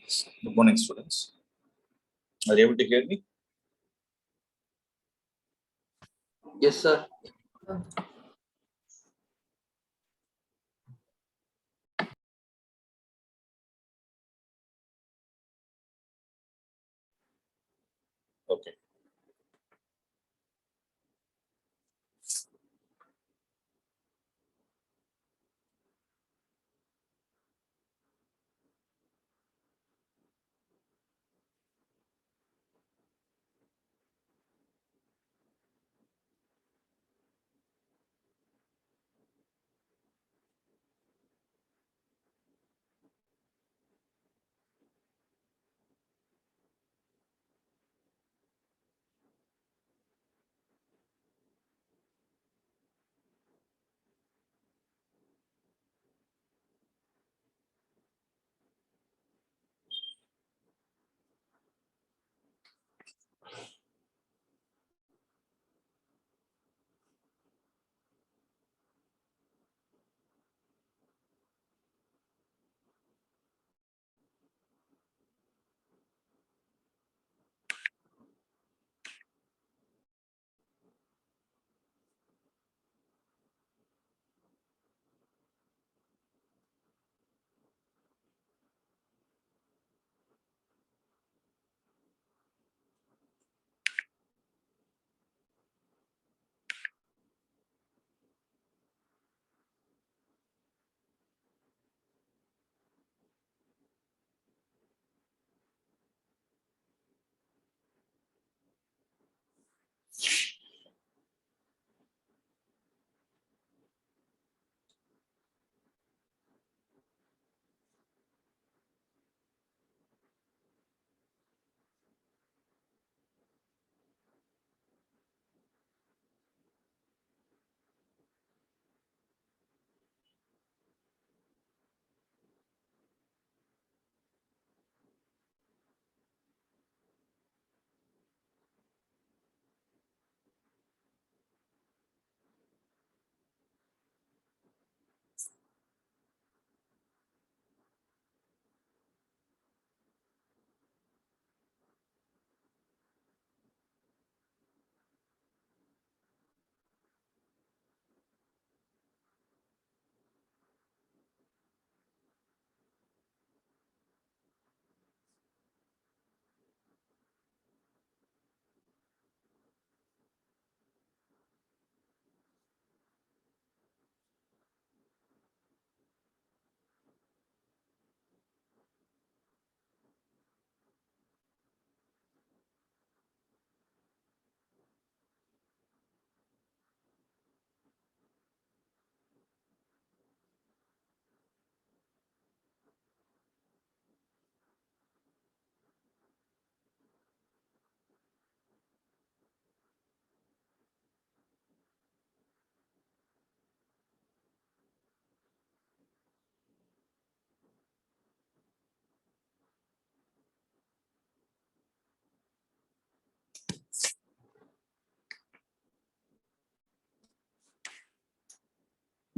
Good morning, students. Are you able to hear me? Yes, sir. Okay.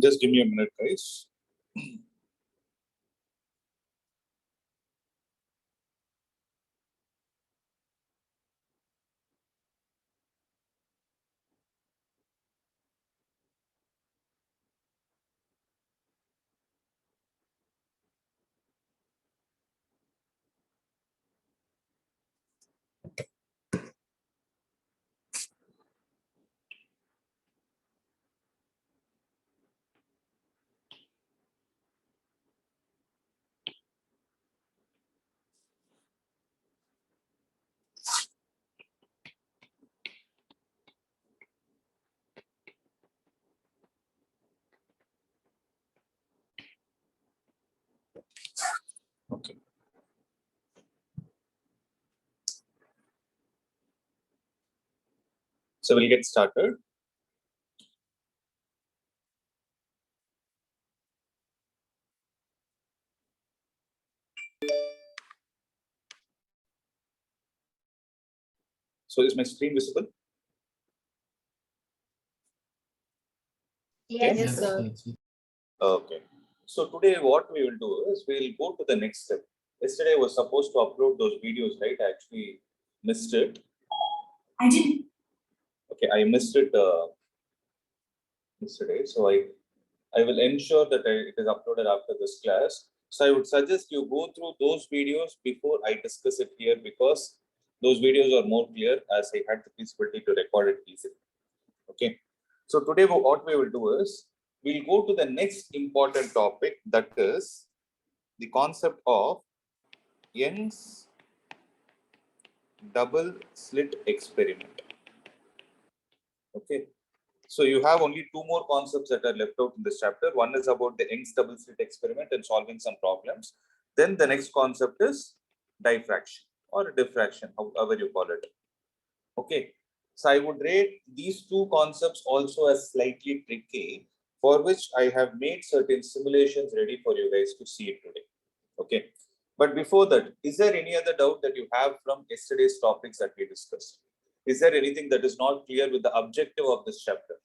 Just give me a minute, guys. Okay. So we'll get started. So is my screen visible? Yes, sir. Okay. So today what we will do is we will go to the next step. Yesterday I was supposed to upload those videos, right? I actually missed it. I didn't. Okay, I missed it yesterday. So I will ensure that it is uploaded after this class. So I would suggest you go through those videos before I discuss it here, because those videos are more clear as I had the feasibility to record it easily. Okay. So today what we will do is we'll go to the next important topic, that is the concept of Young's double slit experiment. Okay. So you have only two more concepts that are left out in this chapter. One is about the Young's double slit experiment and solving some problems. Then the next concept is diffraction or diffraction, however you call it. Okay. So I would rate these two concepts also as slightly tricky, for which I have made certain simulations ready for you guys to see it today. Okay. But before that, is there any other doubt that you have from yesterday's topics that we discussed? Is there anything that is not clear with the objective of this chapter?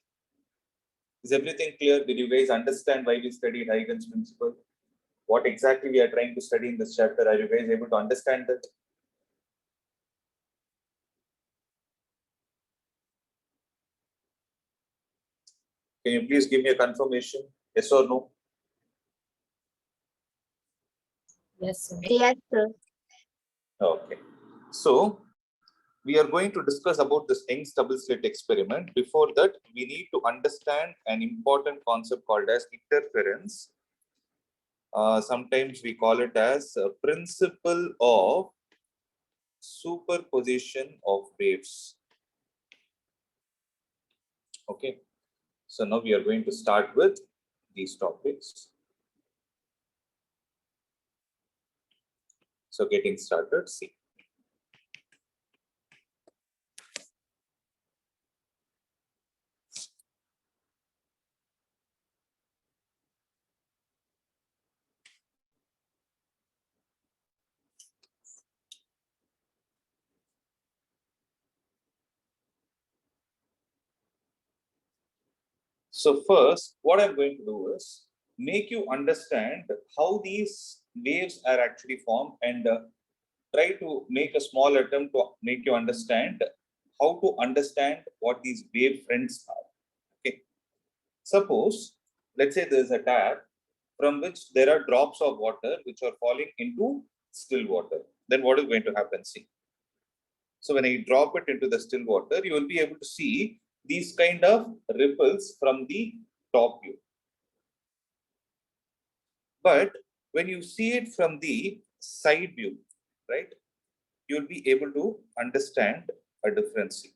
Is everything clear? Did you guys understand why we studied Huygens principle? What exactly we are trying to study in this chapter? Are you guys able to understand that? Can you please give me a confirmation? Yes or no? Yes, sir. Yes, sir. Okay. So we are going to discuss about this Young's double slit experiment. Before that, we need to understand an important concept called as interference. Sometimes we call it as a principle of superposition of waves. Okay. So now we are going to start with these topics. So getting started, see. So first, what I'm going to do is make you understand how these waves are actually formed, and try to make a small attempt to make you understand how to understand what these wave fronts are. Okay. Suppose, let's say there's a tap from which there are drops of water which are falling into still water. Then what is going to happen? See. So when I drop it into the still water, you will be able to see these kind of ripples from the top view. But when you see it from the side view, right, you'll be able to understand a difference.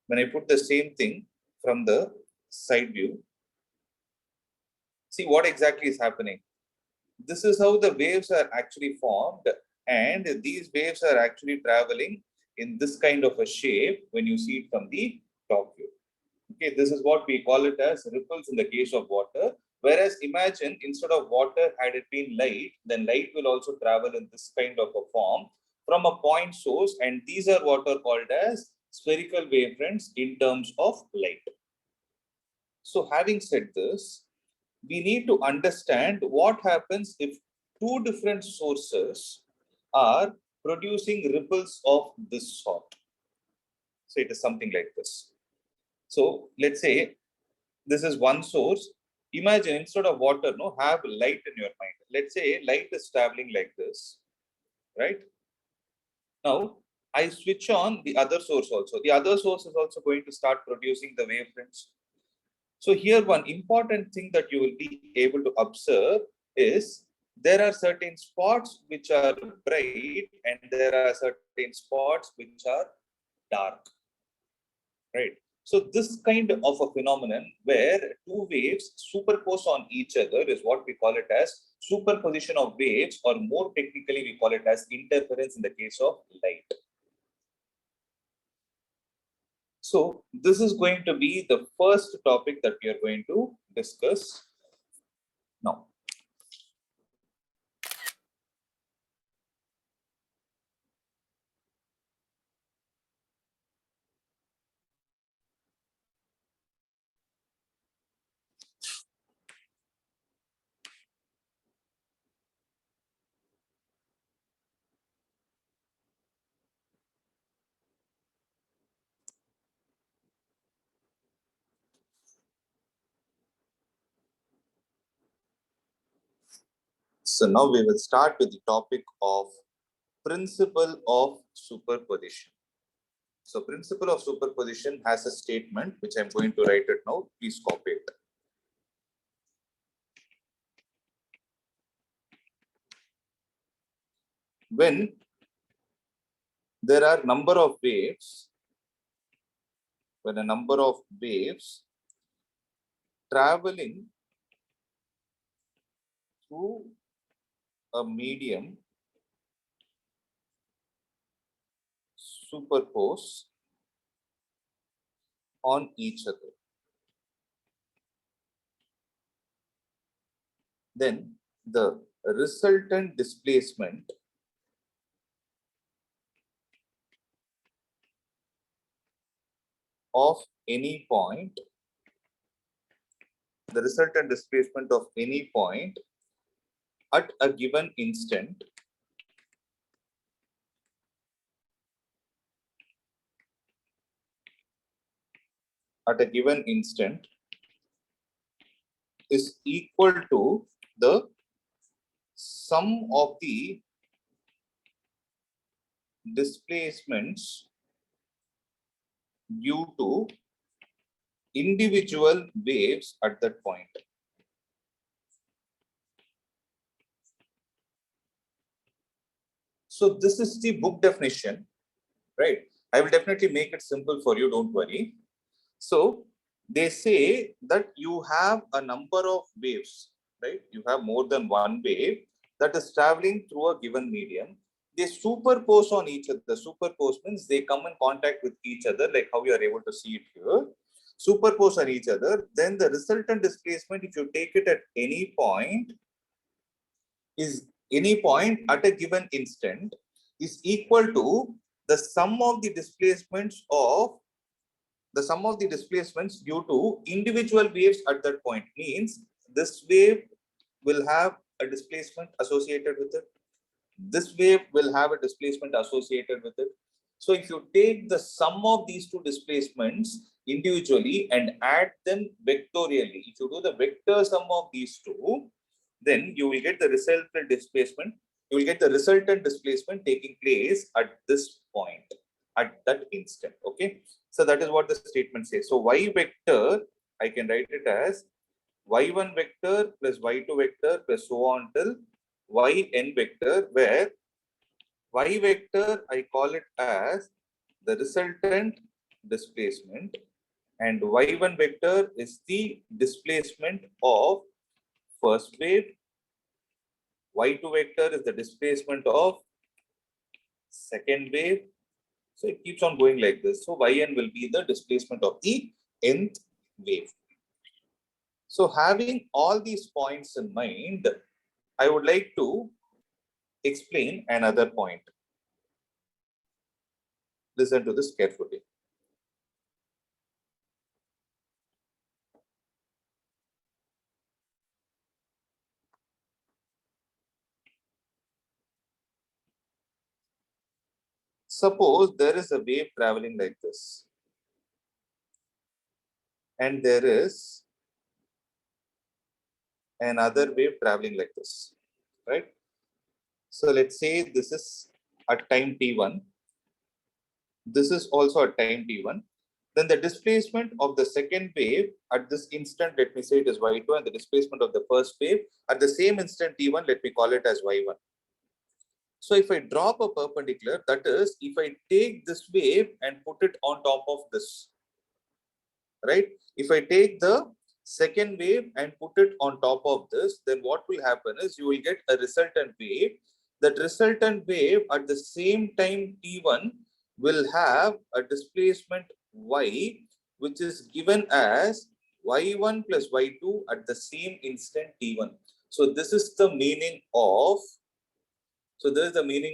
When I put the same thing from the side view, see what exactly is happening. This is how the waves are actually formed, and these waves are actually traveling in this kind of a shape when you see it from the top view. Okay, this is what we call it as ripples in the case of water. Whereas imagine instead of water, had it been light, then light will also travel in this kind of a form from a point source, and these are what are called as spherical wavefronts in terms of light. So having said this, we need to understand what happens if two different sources are producing ripples of this sort. So it is something like this. So let's say this is one source. Imagine instead of water, no, have light in your mind. Let's say light is traveling like this, right? Now I switch on the other source also. The other source is also going to start producing the wavefronts. So here one important thing that you will be able to observe is there are certain spots which are bright and there are certain spots which are dark, right? So this kind of a phenomenon where two waves superpose on each other is what we call it as superposition of waves, or more technically we call it as interference in the case of light. So this is going to be the first topic that we are going to discuss now. So now we will start with the topic of principle of superposition. So principle of superposition has a statement which I'm going to write it now. Please copy it. When there are number of waves, when a number of waves traveling through a medium superpose on each other, then the resultant displacement of any point, the resultant displacement of any point at a given instant is equal to the sum of the displacements due to individual waves at that point. So this is the book definition, right? I will definitely make it simple for you, don't worry. So they say that you have a number of waves, right? You have more than one wave that is traveling through a given medium. They superpose on each other. Superpose means they come in contact with each other, like how you are able to see it here. Superpose on each other. Then the resultant displacement, if you take it at any point, at a given instant is equal to the sum of the displacements due to individual waves at that point. Means this wave will have a displacement associated with it. This wave will have a displacement associated with it. So if you take the sum of these two displacements individually and add them vectorially, if you do the vector sum of these two, then you will get the resultant displacement. You will get the resultant displacement taking place at this point, at that instant. Okay. So that is what the statement says. So y vector, I can write it as y1 vector plus y2 vector plus so on till yn vector, where y vector I call it as the resultant displacement and y1 vector is the displacement of first wave, y2 vector is the displacement of second wave. So it keeps on going like this. So yn will be the displacement of the nth wave. So having all these points in mind, I would like to explain another point. Listen to this carefully. Suppose there is a wave traveling like this, and there is another wave traveling like this, right? So let's say this is at time t1. This is also at time t1. Then the displacement of the second wave at this instant, let me say it is y2, and the displacement of the first wave at the same instant t1, let me call it as y1. So if I drop a perpendicular, that is, if I take this wave and put it on top of this, right? If I take the second wave and put it on top of this, then what will happen is you will get a resultant wave. That resultant wave at the same time t1 will have a displacement y, which is given as y1 plus y2 at the same instant t1. So this is the meaning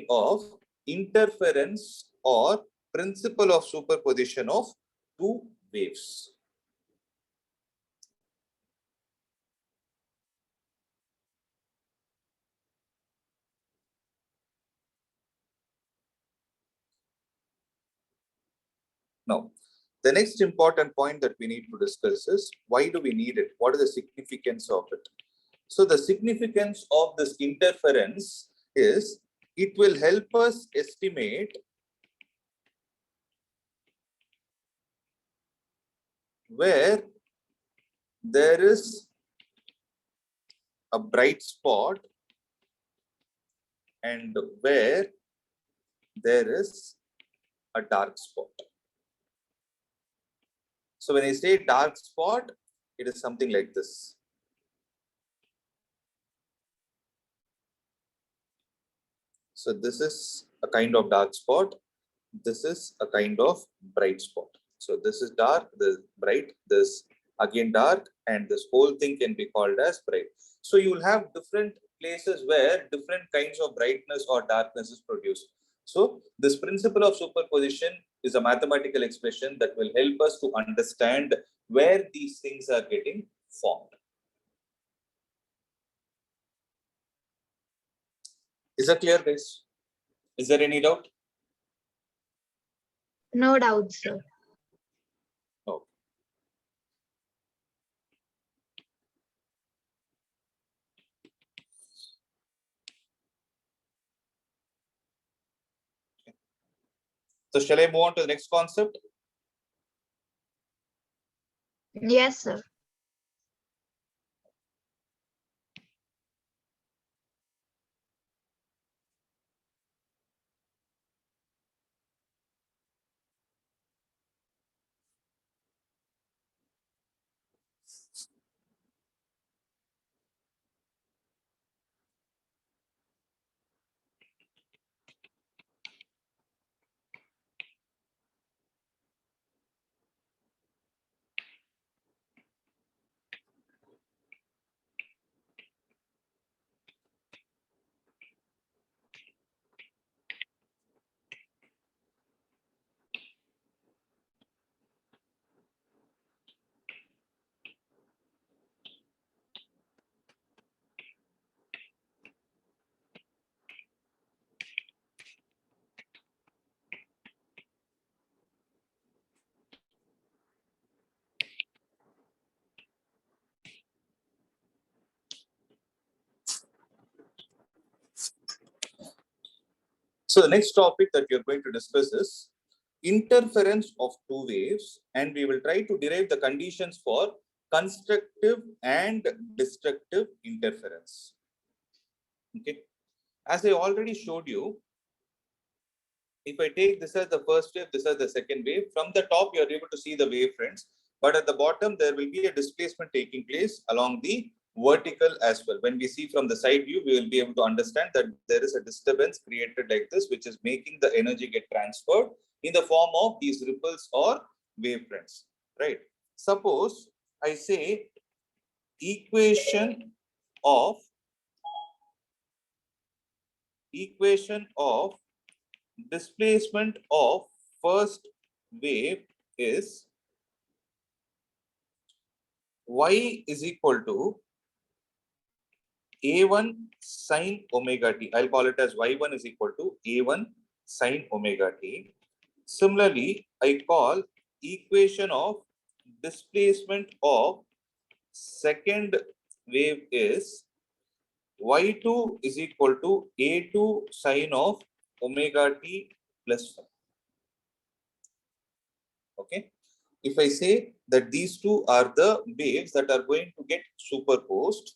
of interference or principle of superposition of two waves. Now, the next important point that we need to discuss is why do we need it? What is the significance of it? So the significance of this interference is it will help us estimate where there is a bright spot and where there is a dark spot. So when I say dark spot, it is something like this. So this is a kind of dark spot. This is a kind of bright spot. So this is dark, this bright, this again dark, and this whole thing can be called as bright. So you will have different places where different kinds of brightness or darkness is produced. So this principle of superposition is a mathematical expression that will help us to understand where these things are getting formed. Is that clear, guys? Is there any doubt? No doubt, sir. No. So shall I move on to the next concept? Yes, sir. So the next topic that we are going to discuss is interference of two waves, and we will try to derive the conditions for constructive and destructive interference. Okay. As I already showed you, if I take this as the first wave, this as the second wave, from the top you are able to see the wavefronts, but at the bottom there will be a displacement taking place along the vertical as well. When we see from the side view, we will be able to understand that there is a disturbance created like this, which is making the energy get transferred in the form of these ripples or wavefronts, right? Suppose I say equation of displacement of first wave is y is equal to a1 sine omega t. I'll call it as y1 is equal to a1 sine omega t. Similarly, I call equation of displacement of second wave is y2 is equal to a2 sine of omega t plus 5. Okay. If I say that these two are the waves that are going to get superposed,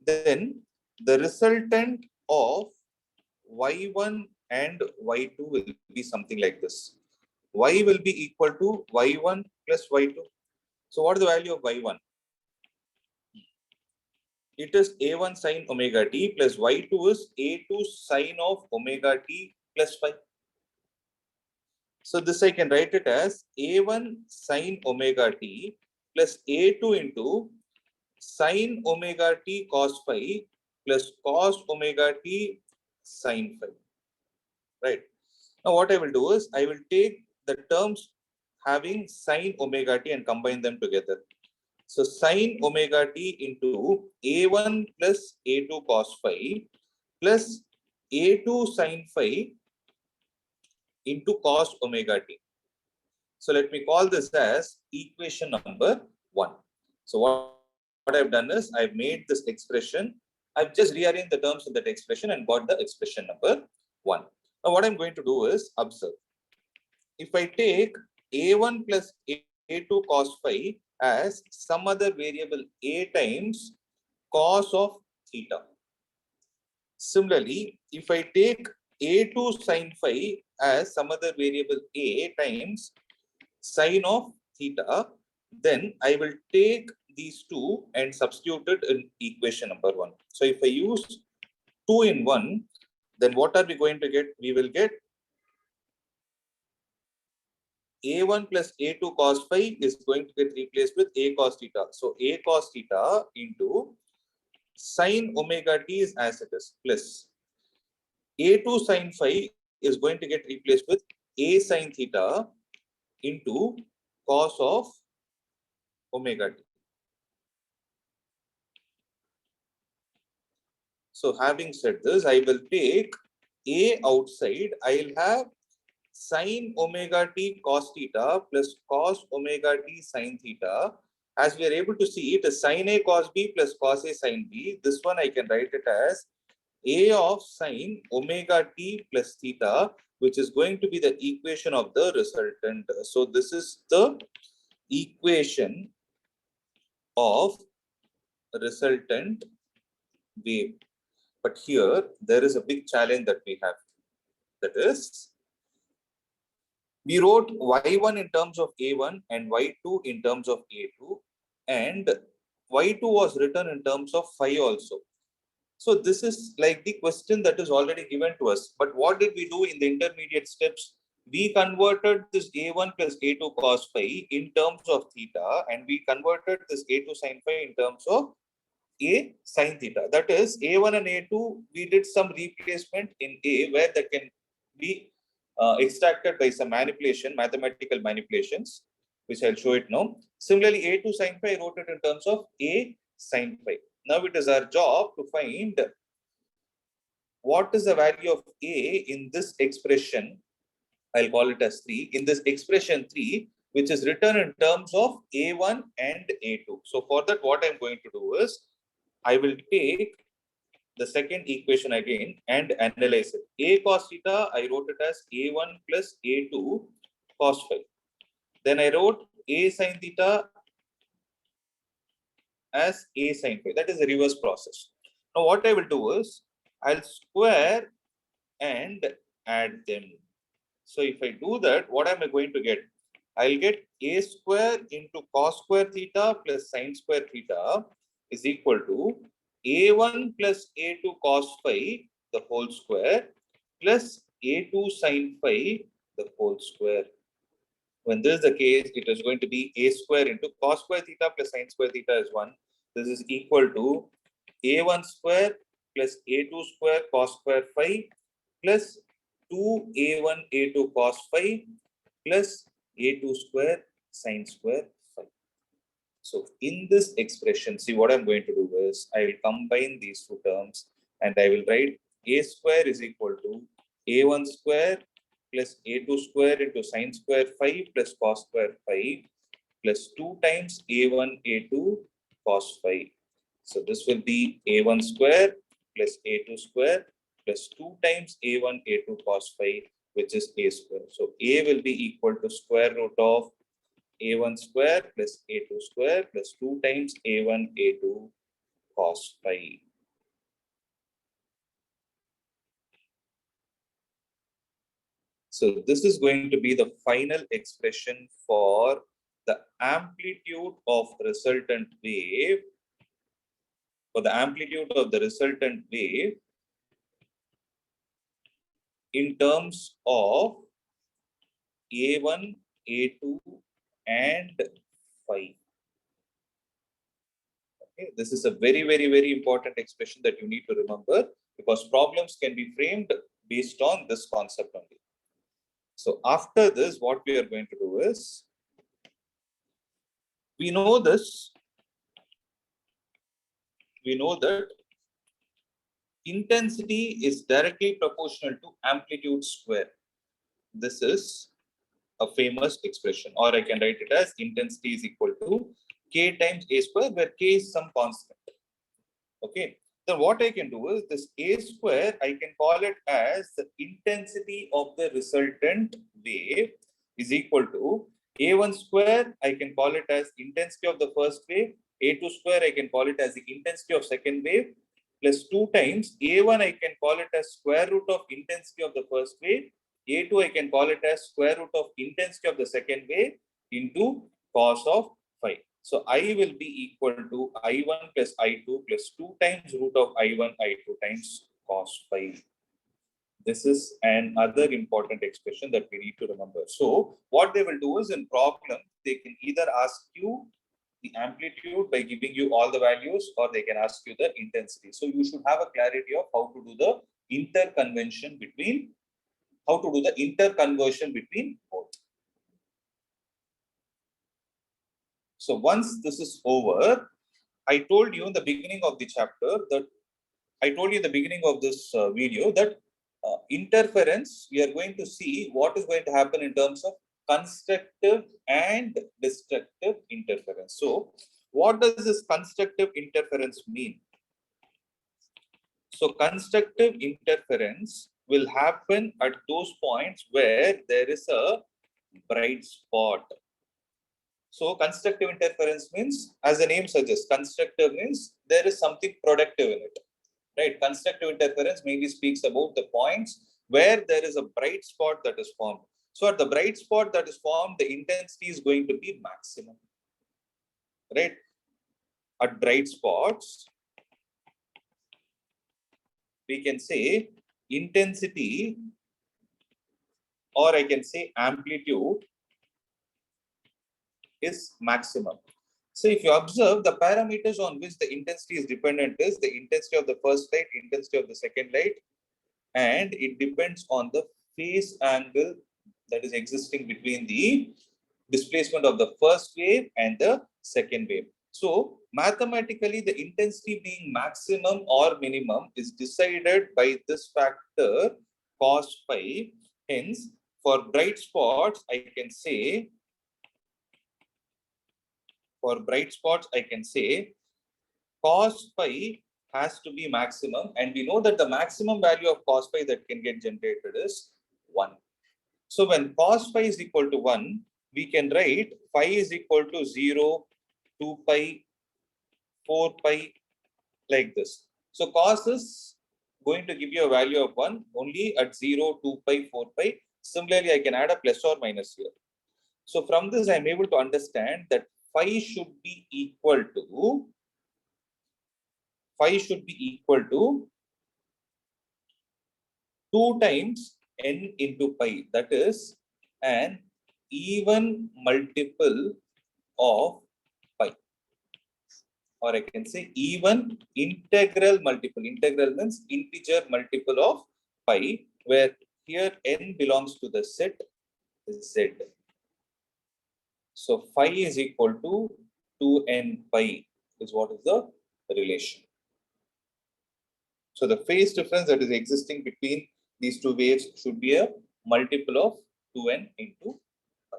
then the resultant of y1 and y2 will be something like this. Y will be equal to y1 plus y2. So what is the value of y1? It is a1 sine omega t plus y2 is a2 sine of omega t plus 5. So this I can write it as a1 sine omega t plus a2 into sine omega t cos phi plus cos omega t sine phi. Right. Now what I will do is I will take the terms having sine omega t and combine them together. So sine omega t into a1 plus a2 cos phi plus a2 sine phi into cos omega t. So let me call this as equation number 1. So what I've done is I've made this expression. I've just rearranged the terms of that expression and got the expression number 1. Now what I'm going to do is observe. If I take a1 plus a2 cos phi as some other variable a times cos of theta. Similarly, if I take a2 sin phi as some other variable a times sine of theta, then I will take these two and substitute it in equation number 1. So if I use 2 in 1, then what are we going to get? We will get a1 plus a2 cos phi is going to get replaced with a cos theta. So a cos theta into sine omega t is as it is, plus a2 sin phi is going to get replaced with a sin theta into cos of omega t. So having said this, I will take a outside. I'll have sine omega t cos theta plus cos omega t sin theta. As we are able to see, it is sin a cos b plus cos a sin b. This one I can write it as a of sine omega t plus theta, which is going to be the equation of the resultant. So this is the equation of resultant wave. But here there is a big challenge that we have. That is, we wrote y1 in terms of a1 and y2 in terms of a2, and y2 was written in terms of phi also. So this is like the question that is already given to us. But what did we do in the intermediate steps? We converted this a1 plus a2 cos phi in terms of theta, and we converted this a2 sin phi in terms of a sin theta. That is, a1 and a2, we did some replacement in a where that can be extracted by some manipulation, mathematical manipulations, which I'll show it now. Similarly, a2 sin phi, I wrote it in terms of a sin phi. Now it is our job to find what is the value of a in this expression. I'll call it as 3. In this expression 3, which is written in terms of a1 and a2. So for that, what I'm going to do is, I will take the second equation again and analyze it. A cos theta, I wrote it as a1 plus a2 cos phi. Then I wrote a sin theta as a sin phi. That is the reverse process. Now what I will do is, I'll square and add them. So if I do that, what am I going to get? I'll get a square into cos square theta plus sin square theta is equal to a1 plus a2 cos phi the whole square plus a2 sin phi the whole square. When this is the case, it is going to be a square into cos square theta plus sin square theta is 1. This is equal to a1 square plus a2 square cos square phi plus 2a1 a2 cos phi plus a2 square sin square phi. So in this expression, see what I'm going to do is, I will combine these two terms and I will write a square is equal to a1 square plus a2 square into sin square phi plus cos square phi plus 2 times a1 a2 cos phi. So this will be a1 square plus a2 square plus 2 times a1 a2 cos phi, which is a square. So a will be equal to square root of a1 square plus a2 square plus 2 times a1 a2 cos phi. So this is going to be the final expression for the amplitude of resultant wave. For the amplitude of the resultant wave in terms of a1, a2, and phi. Okay, this is a very, very, very important expression that you need to remember, because problems can be framed based on this concept only. So after this, what we are going to do is, we know this. We know that intensity is directly proportional to amplitude square. This is a famous expression, or I can write it as intensity is equal to k times a square, where k is some constant. Okay. So what I can do is this a square, I can call it as the intensity of the resultant wave is equal to a1 square, I can call it as intensity of the first wave, a2 square, I can call it as the intensity of second wave, plus 2 times a1, I can call it as square root of intensity of the first wave, a2, I can call it as square root of intensity of the second wave into cos of phi. So I will be equal to I1 plus I2 plus 2 times root of I1, I2 times cos phi. This is another important expression that we need to remember. So what they will do is in problem, they can either ask you the amplitude by giving you all the values, or they can ask you the intensity. So you should have a clarity of how to do the interconversion between both. So once this is over, I told you in the beginning of the chapter that I told you in the beginning of this video that interference, we are going to see what is going to happen in terms of constructive and destructive interference. So what does this constructive interference mean? So constructive interference will happen at those points where there is a bright spot. So constructive interference means, as the name suggests, constructive means there is something productive in it, right? Constructive interference mainly speaks about the points where there is a bright spot that is formed. So at the bright spot that is formed, the intensity is going to be maximum, right? At bright spots, we can say intensity, or I can say amplitude is maximum. So if you observe, the parameters on which the intensity is dependent is the intensity of the first light, intensity of the second light, and it depends on the phase angle that is existing between the displacement of the first wave and the second wave. So mathematically, the intensity being maximum or minimum is decided by this factor cos phi. Hence, for bright spots, I can say cos phi has to be maximum, and we know that the maximum value of cos phi that can get generated is 1. So when cos phi is equal to 1, we can write phi is equal to 0, 2 pi, 4 pi, like this. So cos is going to give you a value of 1 only at 0, 2 pi, 4 pi. Similarly, I can add a plus or minus here. So from this, I'm able to understand that phi should be equal to 2 times n into pi. That is an even multiple of pi, or I can say even integral multiple. Integral means integer multiple of pi, where here n belongs to the set z. So phi is equal to 2n pi is what is the relation. So the phase difference that is existing between these two waves should be a multiple of 2n into pi.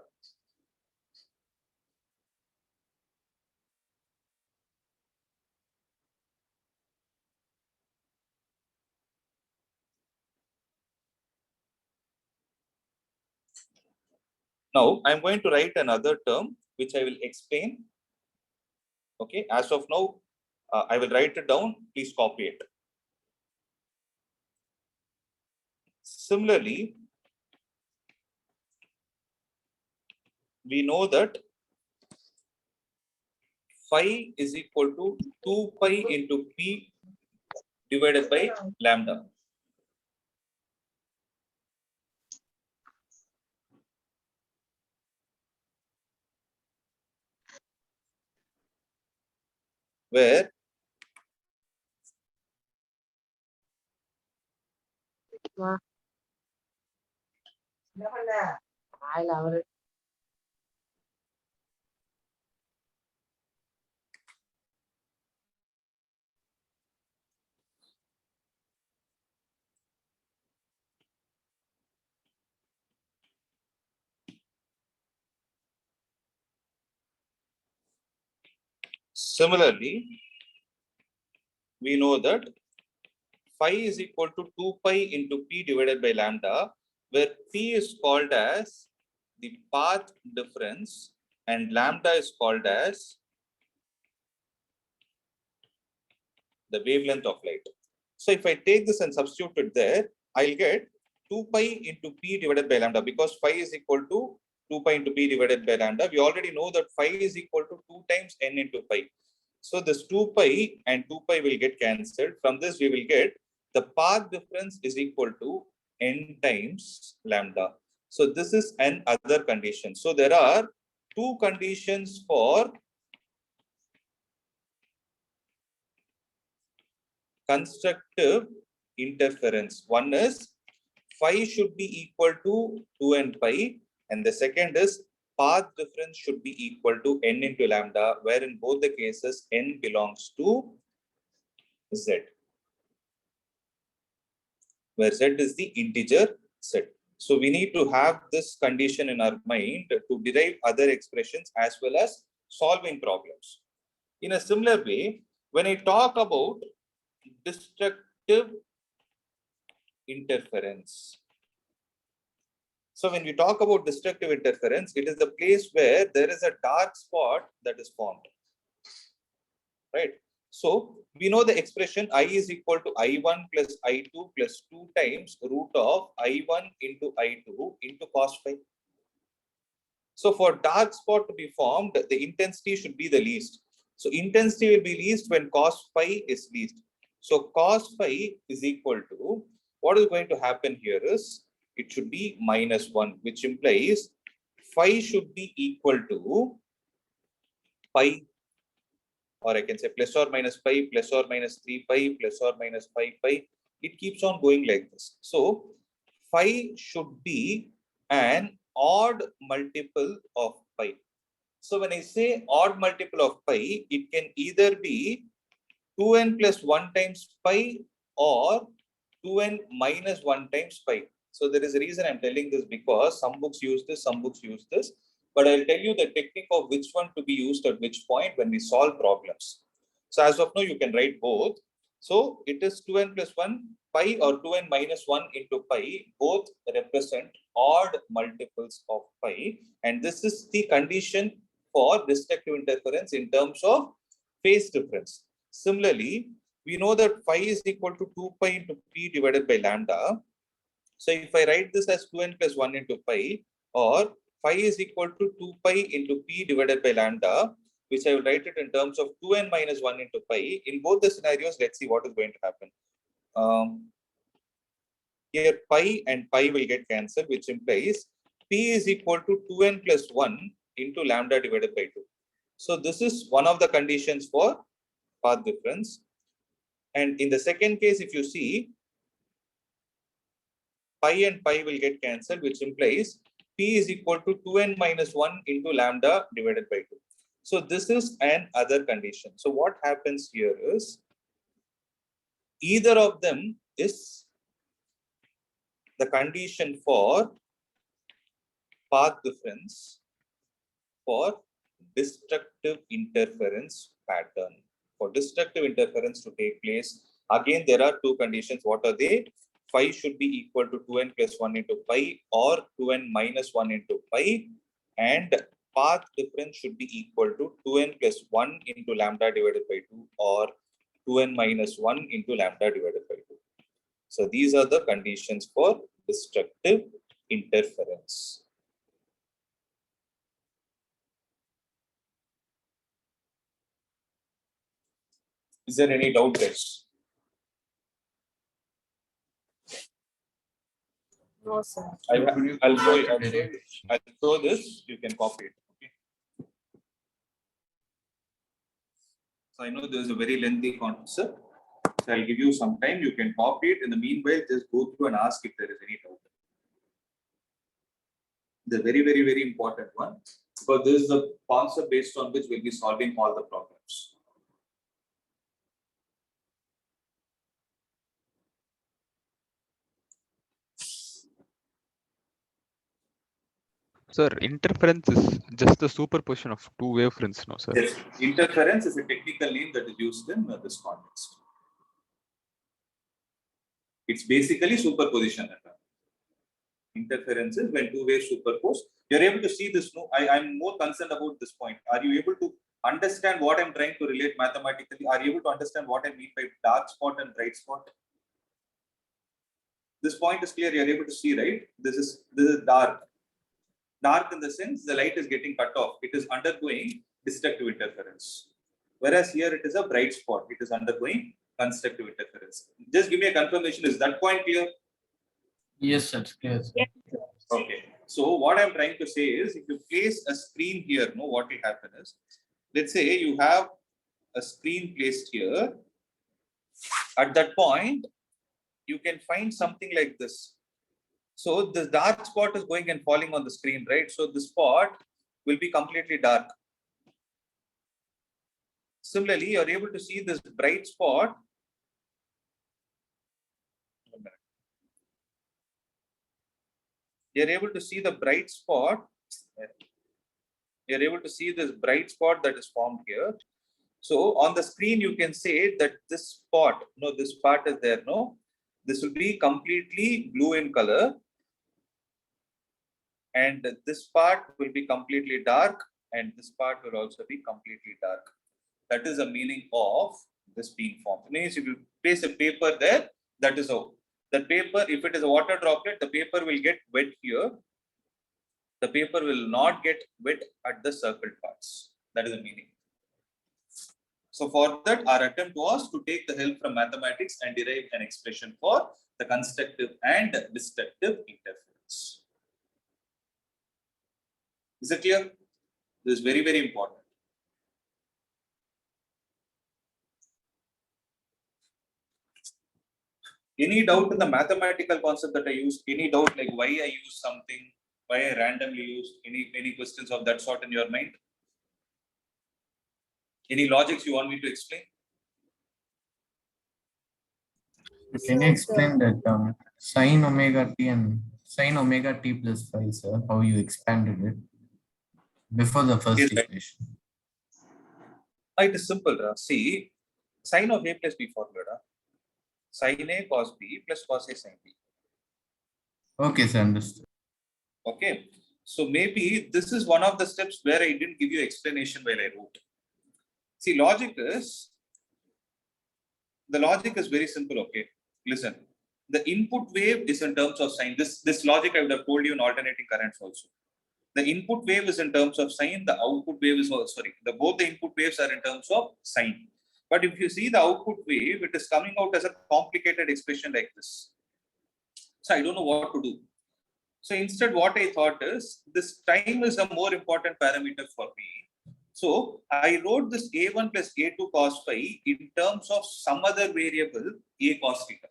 Now I'm going to write another term which I will explain. Okay, as of now, I will write it down. Please copy it. Similarly, we know that phi is equal to 2 pi into p divided by lambda. Where Similarly, we know that phi is equal to 2 pi into p divided by lambda, where p is called as the path difference and lambda is called as the wavelength of light. So if I take this and substitute it there, I'll get 2 pi into p divided by lambda, because phi is equal to 2 pi into p divided by lambda. We already know that phi is equal to 2 times n into pi. So this 2 pi and 2 pi will get cancelled. From this, we will get the path difference is equal to n times lambda. So this is an other condition. So there are two conditions for constructive interference. One is phi should be equal to 2n pi, and the second is path difference should be equal to n into lambda, where in both the cases n belongs to z, where z is the integer set. So we need to have this condition in our mind to derive other expressions as well as solving problems. In a similar way, when I talk about destructive interference, so when we talk about destructive interference, it is the place where there is a dark spot that is formed, right? So we know the expression I is equal to I1 plus I2 plus 2 times root of I1 into I2 into cos phi. So for dark spot to be formed, the intensity should be the least. So intensity will be least when cos phi is least. So cos phi is equal to, what is going to happen here is, it should be -1, which implies phi should be equal to pi, or I can say plus or minus pi, plus or minus 3 pi, plus or minus 5 pi. It keeps on going like this. So phi should be an odd multiple of pi. So when I say odd multiple of pi, it can either be 2n plus 1 times pi or 2n minus 1 times pi. So there is a reason I'm telling this, because some books use this, some books use this. But I'll tell you the technique of which one to be used at which point when we solve problems. So as of now, you can write both. So it is 2n plus 1 pi or 2n minus 1 into pi. Both represent odd multiples of pi. And this is the condition for destructive interference in terms of phase difference. Similarly, we know that phi is equal to 2 pi into p divided by lambda. So if I write this as 2n plus 1 into pi, or phi is equal to 2 pi into p divided by lambda, which I will write it in terms of 2n minus 1 into pi. In both the scenarios, let's see what is going to happen. Here pi and pi will get cancelled, which implies p is equal to 2n plus 1 into lambda divided by 2. So this is one of the conditions for path difference. And in the second case, if you see, pi and pi will get cancelled, which implies p is equal to 2n minus 1 into lambda divided by 2. So this is an other condition. So what happens here is, either of them is the condition for path difference for destructive interference pattern. For destructive interference to take place, again there are two conditions. What are they? Phi should be equal to 2n plus 1 into pi or 2n minus 1 into pi, and path difference should be equal to 2n plus 1 into lambda divided by 2 or 2n minus 1 into lambda divided by 2. So these are the conditions for destructive interference. Is there any doubt, guys? No, sir. I'll show this. You can copy it. Okay. So I know there is a very lengthy concept. So I'll give you some time. You can copy it. In the meanwhile, just go through and ask if there is any doubt. The very, very, very important one, because this is the concept based on which we'll be solving all the problems. Sir, interference is just the superposition of two wavefronts, no, sir? Yes, interference is a technical name that is used in this context. It's basically superposition. Interference is when two waves superpose. You're able to see this. No, I'm more concerned about this point. Are you able to understand what I'm trying to relate mathematically? Are you able to understand what I mean by dark spot and bright spot? This point is clear. You're able to see, right? This is dark. Dark in the sense the light is getting cut off. It is undergoing destructive interference. Whereas here it is a bright spot. It is undergoing constructive interference. Just give me a confirmation. Is that point clear? Yes, sir. It's clear, sir. Okay. So what I'm trying to say is, if you place a screen here, no, what will happen is, let's say you have a screen placed here. At that point, you can find something like this. So the dark spot is going and falling on the screen, right? So the spot will be completely dark. Similarly, you're able to see this bright spot. You're able to see the bright spot. You're able to see this bright spot that is formed here. So on the screen, you can say that this spot, no, this part is there, no? This will be completely blue in color. And this part will be completely dark. And this part will also be completely dark. That is the meaning of this being formed. It means if you place a paper there, that is how. The paper, if it is a water droplet, the paper will get wet here. The paper will not get wet at the circled parts. That is the meaning. So for that, our attempt was to take the help from mathematics and derive an expression for the constructive and destructive interference. Is it clear? This is very, very important. Any doubt in the mathematical concept that I use? Any doubt like why I use something, why I randomly use? Any questions of that sort in your mind? Any logics you want me to explain? Can you explain that sine omega t and sine omega t plus phi, sir, how you expanded it before the first Yes, equation? it is simple. See, sine of a plus b formula. Sin a cos b plus cos a sin b. Okay, sir, understood. Okay. So maybe this is one of the steps where I didn't give you explanation while I wrote. See, the logic is very simple. Okay. Listen, the input wave is in terms of sine. This logic I would have told you in alternating currents also. The input wave is in terms of sine. The output wave is, both the input waves are in terms of sine. But if you see the output wave, it is coming out as a complicated expression like this. So I don't know what to do. So instead, what I thought is, this time is a more important parameter for me. So I wrote this a1 plus a2 cos phi in terms of some other variable a cos theta.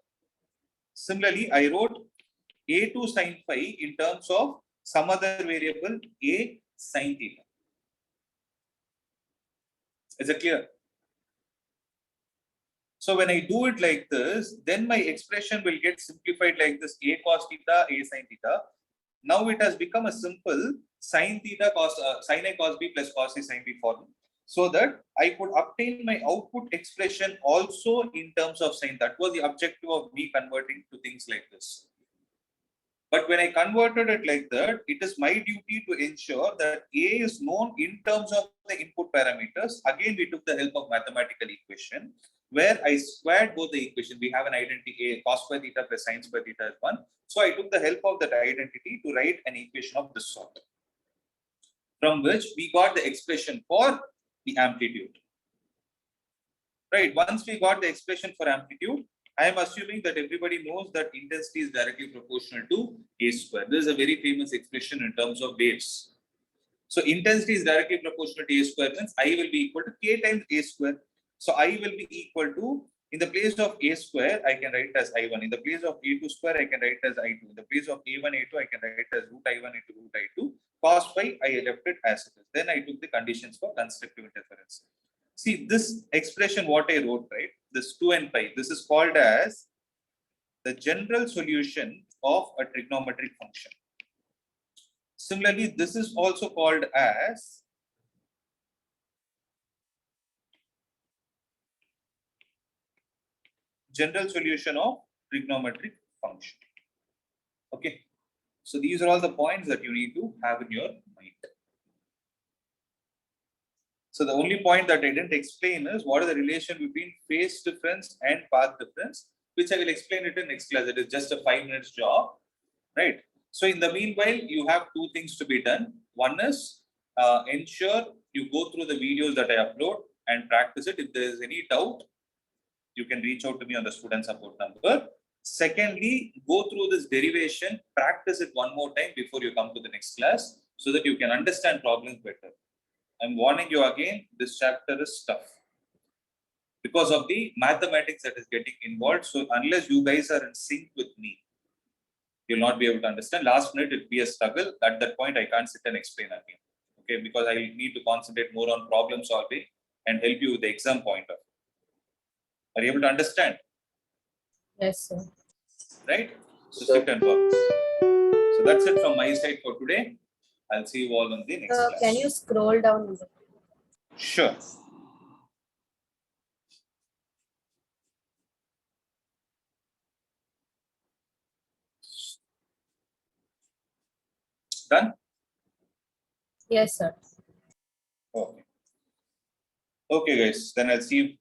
Similarly, I wrote a2 sin phi in terms of some other variable a sin theta. Is it clear? So when I do it like this, then my expression will get simplified like this: a cos theta, a sin theta. Now it has become a simple sin theta cos sin a cos b plus cos a sin b form, so that I could obtain my output expression also in terms of sin. That was the objective of me converting to things like this. But when I converted it like that, it is my duty to ensure that A is known in terms of the input parameters. Again, we took the help of mathematical equation, where I squared both the equation. We have an identity A, cos square theta plus sin square theta is 1. So I took the help of that identity to write an equation of this sort, from which we got the expression for the amplitude. Right, once we got the expression for amplitude, I am assuming that everybody knows that intensity is directly proportional to A square. This is a very famous expression in terms of waves. So intensity is directly proportional to A square, means I will be equal to K times A square. So I will be equal to, in the place of A square, I can write as I1. In the place of A2 square, I can write as I2. In the place of A1, A2, I can write as root I1 into root I2. Cos phi, I left it as it is. Then I took the conditions for constructive interference. See, this expression, what I wrote, right? This 2n pi, this is called as the general solution of a trigonometric function. Similarly, this is also called as general solution of trigonometric function. Okay. So these are all the points that you need to have in your mind. So the only point that I didn't explain is what is the relation between phase difference and path difference, which I will explain it in next class. It is just a 5 minutes job, right? So in the meanwhile, you have two things to be done. One is ensure you go through the videos that I upload and practice it. If there is any doubt, you can reach out to me on the student support number. Secondly, go through this derivation, practice it one more time before you come to the next class so that you can understand problems better. I'm warning you again, this chapter is tough because of the mathematics that is getting involved. So unless you guys are in sync with me, you'll not be able to understand. Last minute, it'll be a struggle. At that point, I can't sit and explain again. Okay, because I need to concentrate more on problem solving and help you with the exam pointer. Are you able to understand? Yes, sir. Right? So sit and work. So that's it from my side for today. I'll see you all on the next class. Can you scroll down? Sure. Done? Yes, sir. Okay. Okay, guys. Then I'll see you.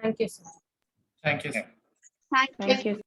Thank you, sir. Thank you. Yeah. Thank you.